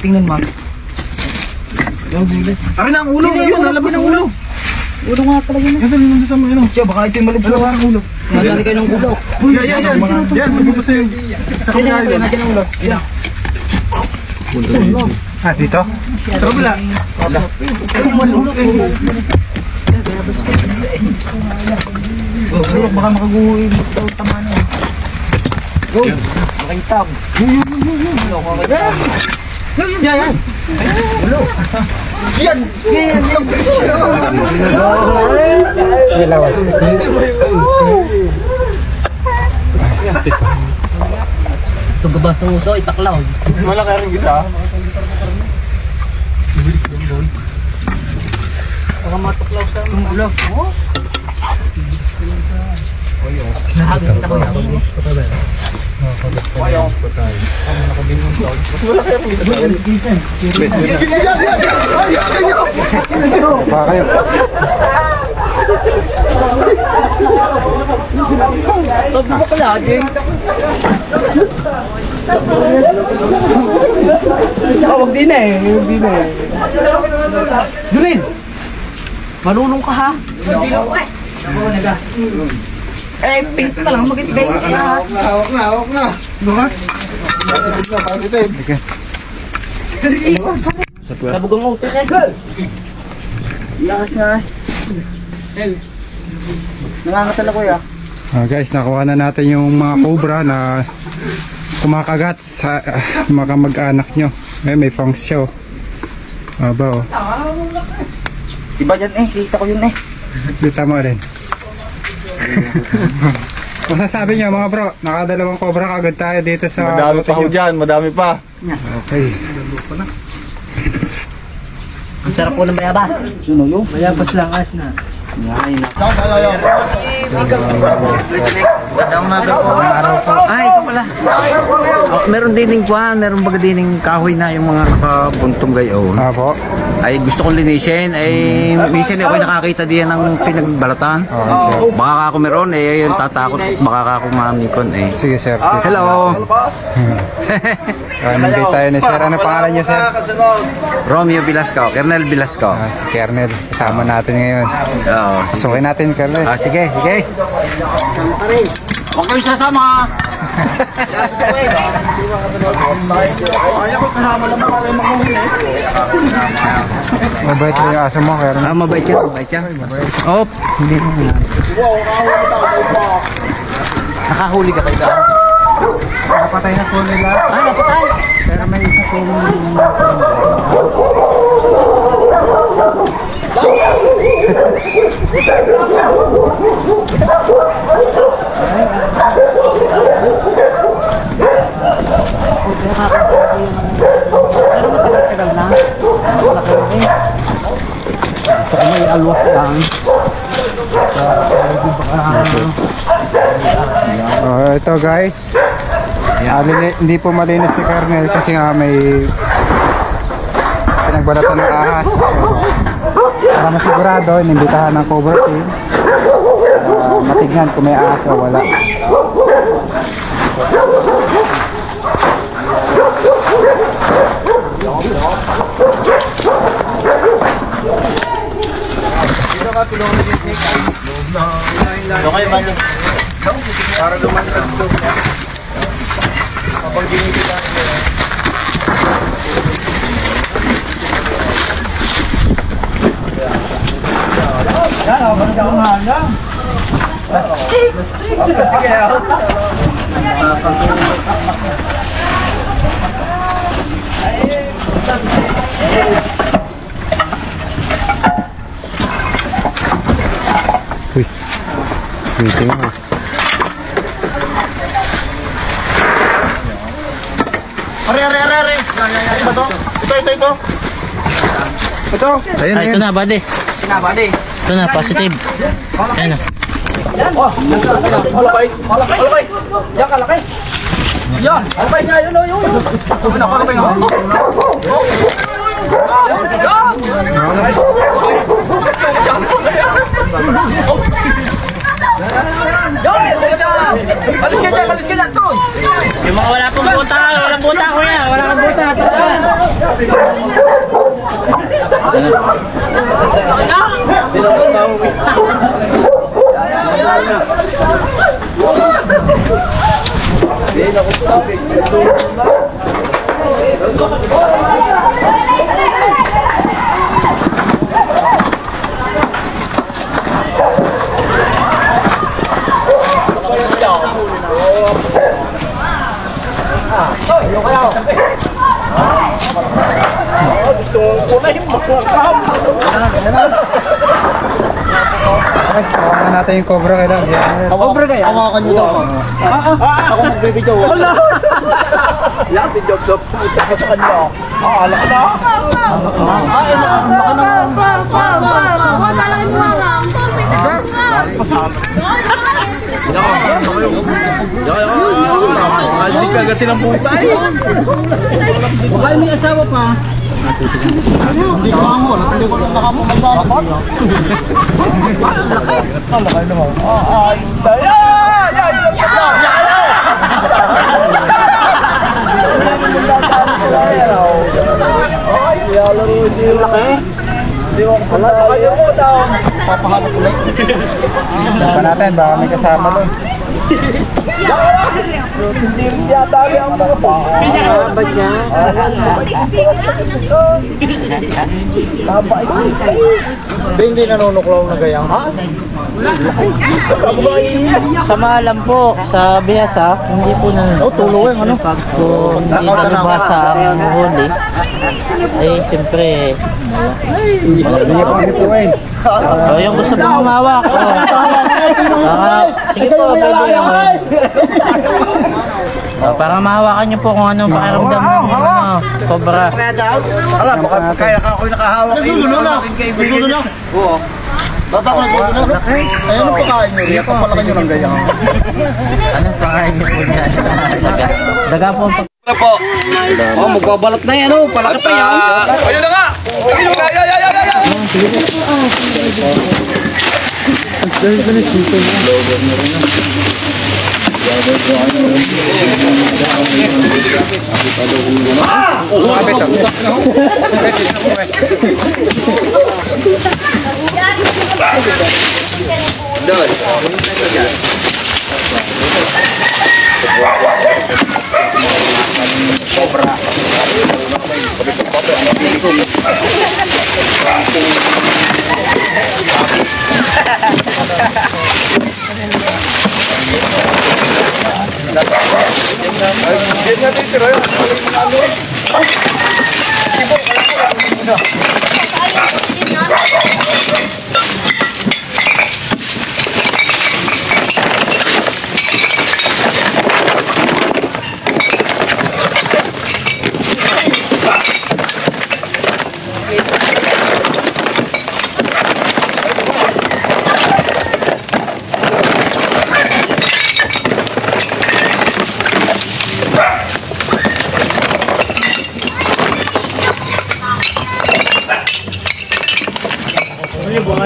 Speaker 1: Tingnan mo. Akin na ang ulo. Yun, nalabas ang ulo. Ulo nga pala yun. Yan, nandun sa mga ano. Siya, baka ito yung malubso. Ang ulo.
Speaker 2: Madali kayo ng ulo.
Speaker 1: Uy, yan. Yan, sabi ko sa'yo. Sa kanya, yan, natin ang ulo. Yan.
Speaker 3: Ah, dito?
Speaker 1: Sa kabila. Ulo, baka makaguhin. Tama na. Go! Makintab. Yan. Ulo. Yan.
Speaker 3: Ilawan.
Speaker 2: Sugaba sa uso, itaklaw.
Speaker 1: Wala ka rin isa. Baka matuklaw sa ulo.
Speaker 2: Sabi kita ko yan.
Speaker 1: Wala ka rin isa.
Speaker 3: Baka kayo.
Speaker 2: Sabi mo pala, Jing. Huwag din eh. Julin! Marunong ka ha? Eh, pink ka lang, magigay ka.
Speaker 1: Hawak na. Bukas.
Speaker 2: Sabugang mo, tingin.
Speaker 1: Lakas na. Nangangatal ako ya.
Speaker 3: Guys, nakuha na natin yung mga cobra na kumakagat sa mga mag-anak nyo. May fangs siya. Aba oh.
Speaker 1: Iba yan kita ko yun
Speaker 3: Kita mo rin. Masasabi niyo mga bro, nakadalawang cobra kagad tayo dito sa...
Speaker 1: Madami pa ako dyan, madami pa.
Speaker 3: Okay.
Speaker 2: Ang sarap po ng bayabas.
Speaker 1: Sino yun? Mayabas lang, as na. Ay,
Speaker 8: ito pala. Meron dining kuha, meron baga dining kahoy na yung mga nakabuntong gayon.
Speaker 3: Apo.
Speaker 8: Ay gusto kong linisin, ay minsan ako'y nakakita diyan ng pinagbalatan. Baka ako meron, yung tatakot, baka ako mamikon eh.
Speaker 3: Sige sir.
Speaker 8: Hello!
Speaker 3: Nandito tayo ni sir. Ano pangalan niyo sir?
Speaker 8: Romeo Velasco, Kernel Velasco.
Speaker 3: Si Kernel. Kasama natin ngayon.
Speaker 8: Oo,
Speaker 3: Pasukin natin Kernel.
Speaker 8: sige. Huwag kayo sasama!
Speaker 3: Mabait na yung aso mo Kernel.
Speaker 8: Mabait siya. Oh, hindi mo yan. Nakahuli ka kayo.
Speaker 3: Nakapatay na po nila.
Speaker 8: Napatay!
Speaker 3: Pero may isa po
Speaker 8: Pero matagal-tagal na. May alwas lang.
Speaker 3: Ito guys. Hindi po malinis ni Kernel kasi nga may pinagbalatan ng ahas. Para masigurado, inimbitahan ng cover team. Matignan kung may ahas o wala.
Speaker 2: Okay, balik.
Speaker 1: Para lumantad ito. Kapag ginigita nila. Yan, balik ako mahanga.
Speaker 3: Uy. Waiting mo.
Speaker 1: Are. Ito. Ito.
Speaker 3: Ayun,
Speaker 2: Ito na, buddy. Ito na, positive. Ayan na.
Speaker 1: Alakay. Yan, kalakay. Yan, alakay nga yun. Alakay nga. Alis ka dyan, Ton!
Speaker 2: Yung mga wala pong buta, walang buta kuya, wala pong buta.
Speaker 3: Hawakan natin yung cobra kailan.
Speaker 1: Cobra kayo? Hawakan nyo daw. Ako magbibidyo. Wala! Lahat yung job-job. Punta ka sa kanya. Alak na.
Speaker 2: Hindi ka agad ng buhay.
Speaker 1: Baka may asawa pa. Hindi ko amo. Hindi ko lang nakapumasama. Ang laki naman. Ay, daya! Ay, lalaro yung laki. Hindi ko kayo mo daw. Papahanap ulit.
Speaker 3: Pa natin, baka may kasama doon.
Speaker 1: Hindi yata yung mga ba niya? Hindi nanunuklaw na gayang, ha?
Speaker 6: Sa maalam po, sa bihasa, hindi po na
Speaker 1: Tuloy, ano?
Speaker 6: pag po hindi nabasa ang huli, eh siyempre,
Speaker 3: Hindi ko kami po eh.
Speaker 6: yung gusto pong humawak, sige po, pwede naman. Para mahawakan niyo po kung anong pakiramdam ng cobra.
Speaker 1: Alam, kaya ako nakahawak. Nasusunod na. Nasusunod na. Oo. Baba ko nagbubuno. Ayun ang pakain nyo. Ito pala nyo ng gayang.
Speaker 6: Anong pakain niyo po niya? Daga po ang
Speaker 2: Oh, magbabalat na yan, oh. Palaki pa yan. Ayun na nga.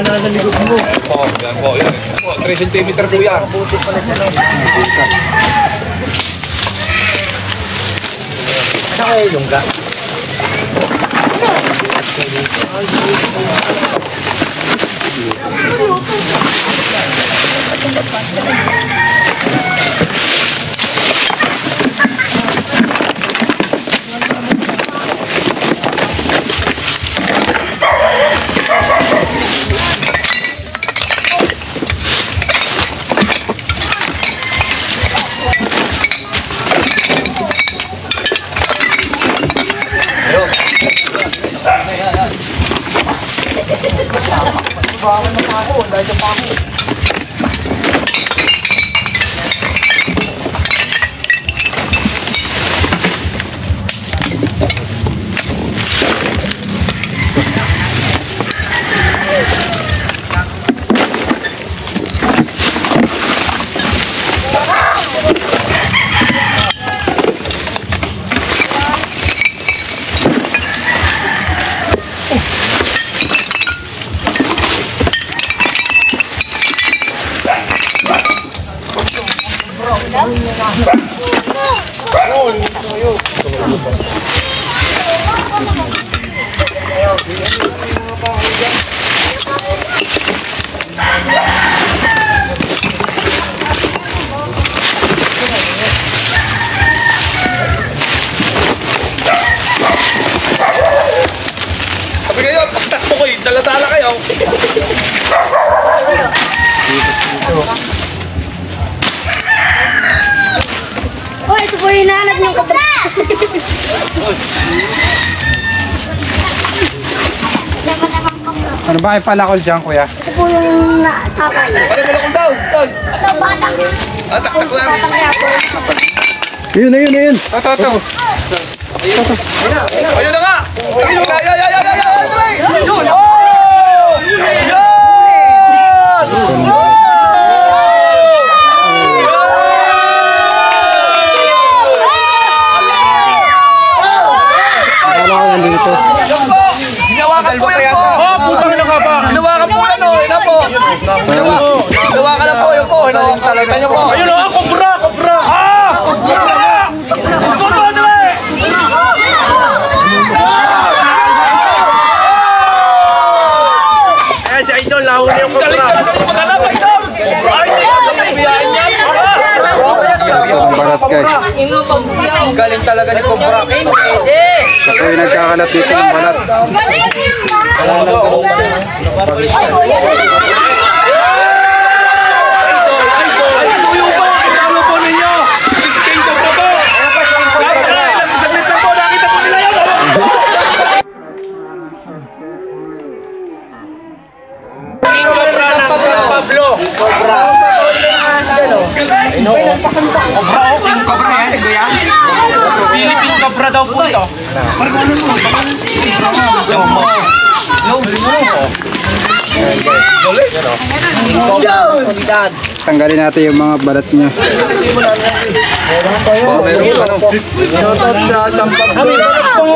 Speaker 2: Oh, yan po, yan. 3 cm po yan.
Speaker 1: Saka yung lungga.
Speaker 2: Dala-dala kayo.
Speaker 5: Oh, ito po yung hinahanap niyong kobra.
Speaker 3: Ano ba yung palakol dyan, kuya?
Speaker 5: Ito po yung nakakay.
Speaker 2: Ano mo lang daw? Tol.
Speaker 5: Ito, bata.
Speaker 2: Taktak lang.
Speaker 5: Bata kaya po.
Speaker 3: Ayun. Ito.
Speaker 2: Ayun na nga. Ayun na. Yun. Oh! Yun! Hinawakan po yan po. Oh, putang ina ka ba? Hinawakan po yan o. Ina po. Hinawakan na po yun po. Hinawakan niyo po. Ayun o, kobra. Ah! Kobra na eh! Eh, si Idol, nahuli yung kobra. Galing talaga yung maghanap, Idol. Ay, hindi ka nabibiyahin niya.
Speaker 3: Ang balat, guys.
Speaker 2: Galing talaga ni kobra.
Speaker 3: Siya po yung nagkakalat dito ng balat.
Speaker 2: Philippine Cobra daw po ito.
Speaker 3: Tanggalin natin yung mga balat niya.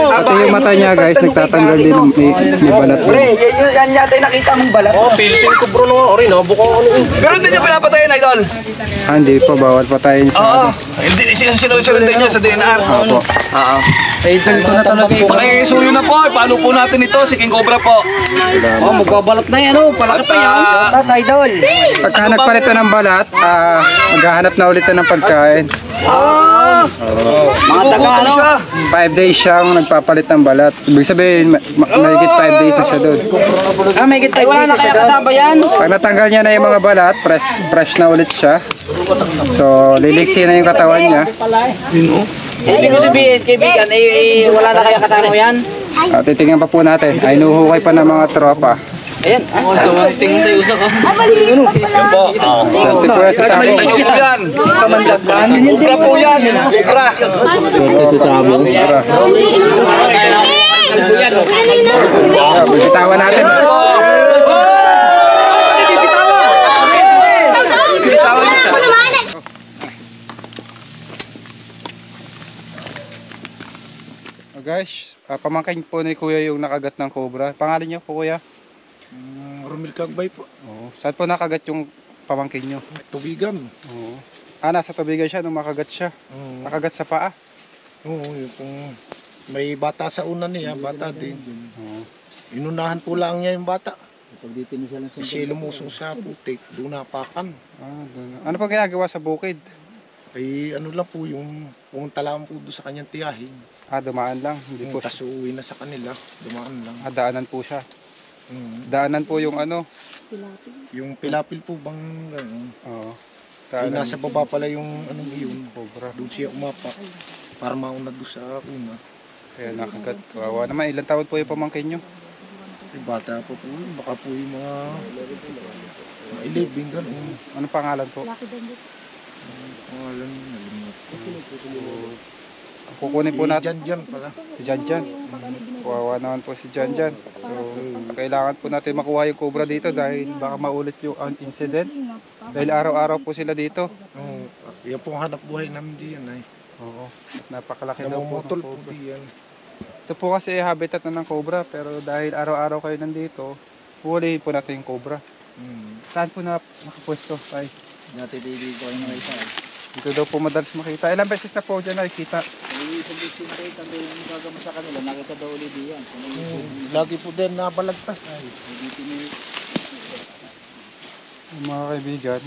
Speaker 3: Pati yung mata niya, guys, nagtatanggal din ng may balat niya.
Speaker 6: Yan yata yung nakita mong balat.
Speaker 2: Oh, Philippine Cobra no. Ori no, buko ano. Pero hindi niya pinapatayin, Idol.
Speaker 3: Hindi pa, bawal patayin sa...
Speaker 2: Hindi sinunod din niya sa DNR.
Speaker 3: Opo.
Speaker 2: Oo. Idol ko na talaga. Pakisuyo na po. Paano po natin ito? Si King Cobra po.
Speaker 6: Oh, magbabalat na yan, oh. Palaki pa yan. Tatay, Idol.
Speaker 3: Pagka nagpalit ito ng balat, maghahanap na ulit ng pagkain.
Speaker 6: Mga taga, ano?
Speaker 3: 5 days siyang nagpapalit ng balat. Ibig sabihin, mahigit 5 days na siya doon.
Speaker 6: May gitay. Wala na kaya kasama yan.
Speaker 3: Pag natanggal niya na yung mga balat, fresh na ulit siya. So, liliksi na yung katawan niya.
Speaker 6: Ibig ko sabihin, kaibigan, wala na kaya kasama yan.
Speaker 3: At titingnan pa po natin. Ay, nuhukay pa ng mga tropa.
Speaker 6: Ayan. Tingin sa'yo sa ka.
Speaker 2: Yan po.
Speaker 3: Swerte po yan sa sabo.
Speaker 2: Ito po yan. Cobra po yan. Cobra.
Speaker 3: Swerte sa sabo. Bitawan natin. Guys, pamangkin po ni Kuya yung nakagat ng cobra. Pangalan niyo po, Kuya?
Speaker 1: Romil Kagbay po.
Speaker 3: Oo. Saan po nakagat yung pamangkin niyo?
Speaker 1: Tubigan.
Speaker 3: Oo. Nasa tubigan siya nung makagat siya. Nakagat sa paa.
Speaker 1: Oo, kung may bata sa una niya, bata din.
Speaker 3: Oo.
Speaker 1: Inunahan po lang niya yung bata. Kasi lumusong sa putik, doon napakan.
Speaker 3: Doon. Ano po ginagawa sa bukid?
Speaker 1: Ay ano lang po yung pumunta lang po doon sa kanyang tiyahin.
Speaker 3: Dumaan lang. Hindi po
Speaker 1: Tapos uuwi na sa kanila, dumaan lang.
Speaker 3: daanan po siya. Daanan po yung ano.
Speaker 1: Yung pilapil po bang gano'n.
Speaker 3: Oo.
Speaker 1: Ay, nasa baba pala yung anong iyon.
Speaker 3: Cobra.
Speaker 1: Doon siya umapak para mauna doon sa una.
Speaker 3: Kaya nakagat. Kawawa naman. Ilang taon po yung pamangkin nyo?
Speaker 1: Ay, bata po po. Baka po yung mga 11 gano'n.
Speaker 3: Ano pangalan po?
Speaker 1: Pangalan nalimutan.
Speaker 3: Kukunin po natin.
Speaker 1: Jan pala.
Speaker 3: Si Janjan. Kawawa naman po si Janjan. So, kailangan po natin makuha yung cobra dito dahil baka maulit yung incident. Dahil araw-araw po sila dito.
Speaker 1: Oo. Yan po ang hanap buhay namin diyan ay.
Speaker 3: Oo. Napakalaki daw po ng
Speaker 1: Namumutol po
Speaker 3: cobra.
Speaker 1: diyan.
Speaker 3: Ito po kasi habitat na ng cobra pero dahil araw-araw kayo nandito, hulihin po natin yung cobra. Saan po nakapwesto? Ay,
Speaker 6: Dati dito ko yung mga isa.
Speaker 3: dito daw po madalas makita. Ilang beses na po dyan nakikita.
Speaker 6: Sa kanila, nakita daw ulit diyan.
Speaker 1: Lagi po din nabalagtas ay.
Speaker 3: Mga kaibigan,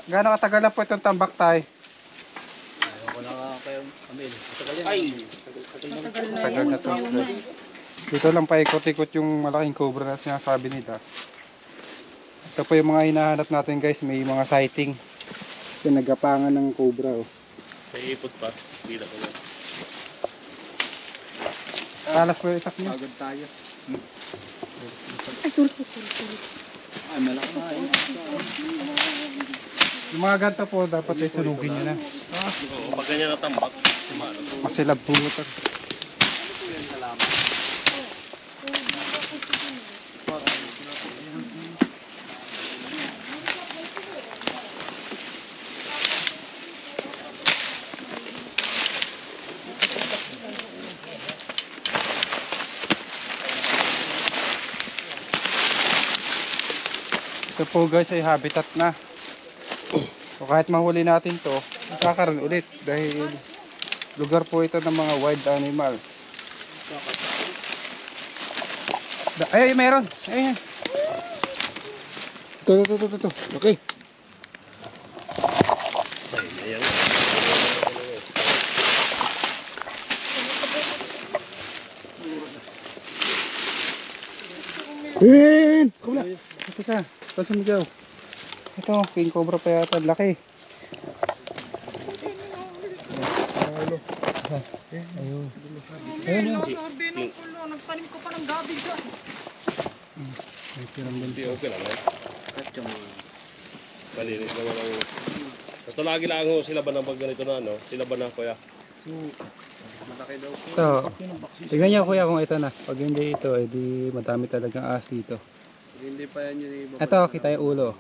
Speaker 3: gaano katagal na po itong tambak tayo?
Speaker 6: Wala ka kayong amil.
Speaker 3: Tagal na to. Dito lang paikot-ikot yung malaking cobra na sinasabi nila. Ito po yung mga hinahanap natin guys, may mga sighting. Ito nagapangan ng cobra oh.
Speaker 2: May ipot pa. Bila ko na.
Speaker 3: Talas po yung itak niya.
Speaker 1: Agad tayo.
Speaker 7: Ay, sorry.
Speaker 1: Ay, malaki na.
Speaker 3: Yung mga ganito po, dapat ay sunugin nyo na.
Speaker 2: Oo, pag ganyan natambak, sumano.
Speaker 3: Masilab po ito. Ito po guys ay habitat na. So kahit mahuli natin to, magkakaroon ulit dahil lugar po ito ng mga wild animals. Ay, meron. Ayan. Ito. Okay. Ayan. Kabla. Ito ka. Ito sumigaw. Ito, king cobra pa yata. Laki. Ayun. Ayun yun.
Speaker 4: Nagpanim ko pa ng gabi dyan.
Speaker 2: Hindi, okay lang. Malinis naman ang... Basta lagi lang ho, sila ba na pag ganito na, no? Sila ba na, kuya?
Speaker 3: Ito. Tignan niyo kuya kung ito na. Pag hindi ito, edi madami talagang ahas dito.
Speaker 1: Hindi pa yan yung iba.
Speaker 3: Ito, kita yung ulo.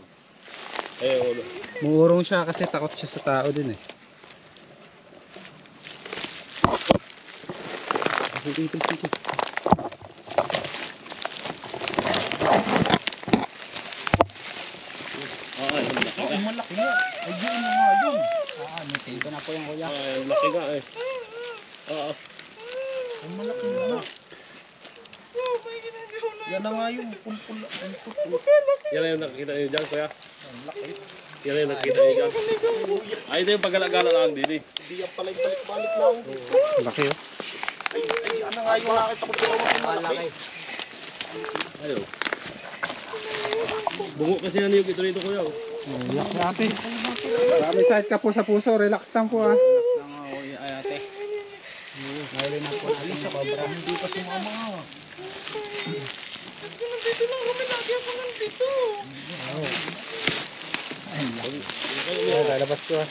Speaker 2: Ayun, ulo.
Speaker 3: Muurong siya kasi takot siya sa tao din eh. Sige.
Speaker 2: Malaki nga. Ayun na nga yun. Nasiba na po yung kuya. Ay, laki nga eh. Oo.
Speaker 1: Ang malaki na. Yan na nga yung pulpul.
Speaker 2: Yan na yung nakikita nyo dyan, kuya. Yan na yung nakikita nyo dyan. Ay, ito yung paggalagala lang din eh.
Speaker 1: Hindi yan pala yung balik-balik lang.
Speaker 3: Laki oh.
Speaker 1: Ay, ano nga yung nakita ko dito. Malaki.
Speaker 2: Ayaw. Bungo kasi yan yung ito rito, kuya.
Speaker 3: Relax natin. Marami side ka po sa puso. Relax lang po ah.
Speaker 1: Ay, ate. Nahuli na po natin sa cobra. Hindi pa sumama nga.
Speaker 4: Nandito lang kami, lagi ako nandito.
Speaker 3: Ay, lalabas ko ah.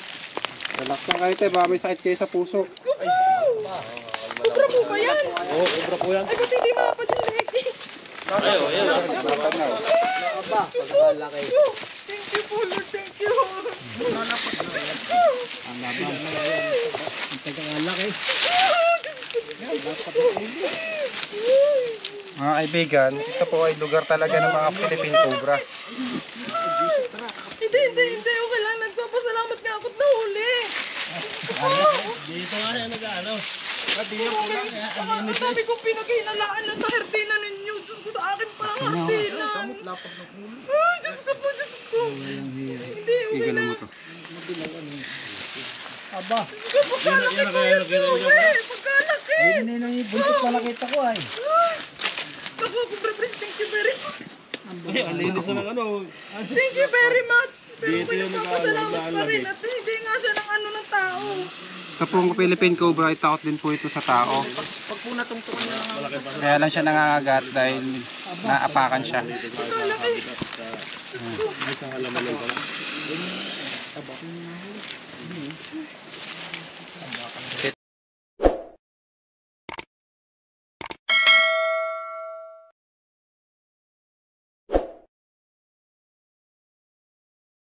Speaker 3: Relax lang kayo tayo. Baka may sakit kayo sa puso.
Speaker 4: Cobra po ba yan?
Speaker 2: Oo, obra po yan.
Speaker 4: Ay, ba't hindi mapad yung leg eh?
Speaker 2: Ayaw, ayan.
Speaker 3: Dapat na oh.
Speaker 4: Thank you po, Lord. Thank you.
Speaker 3: Mga kaibigan, ito po ay lugar talaga ng mga Philippine cobra.
Speaker 4: Hindi. Okay lang. Nagpapasalamat nga ako't nahuli.
Speaker 2: Dito nga yan nag-ano.
Speaker 4: Sabi ko pinaghinalaan na sa herdina ninyo. Diyos ko, sa akin parang herdinan. Ay, Diyos ko. Hindi, okay na.
Speaker 3: Igalan mo to.
Speaker 4: Pagkalaki ko yun, Joey. Pagkalaki.
Speaker 1: Ayun na yung buntot na nakita ko ay.
Speaker 4: Naku, Cobra Prince, thank you very much.
Speaker 2: Ay, ang linis na ng ano.
Speaker 4: Thank you very much. Pero
Speaker 2: Dito
Speaker 4: may
Speaker 2: yung
Speaker 4: nagpapasalamat pa rin at hindi nga siya ng ano ng tao.
Speaker 3: Ito pong Philippine cobra ay takot din po ito sa tao.
Speaker 1: Pag po natungtungan niya lang.
Speaker 3: Kaya lang siya nangangagat dahil naapakan siya.
Speaker 4: Pagkalaki.
Speaker 2: May isang halaman lang pala.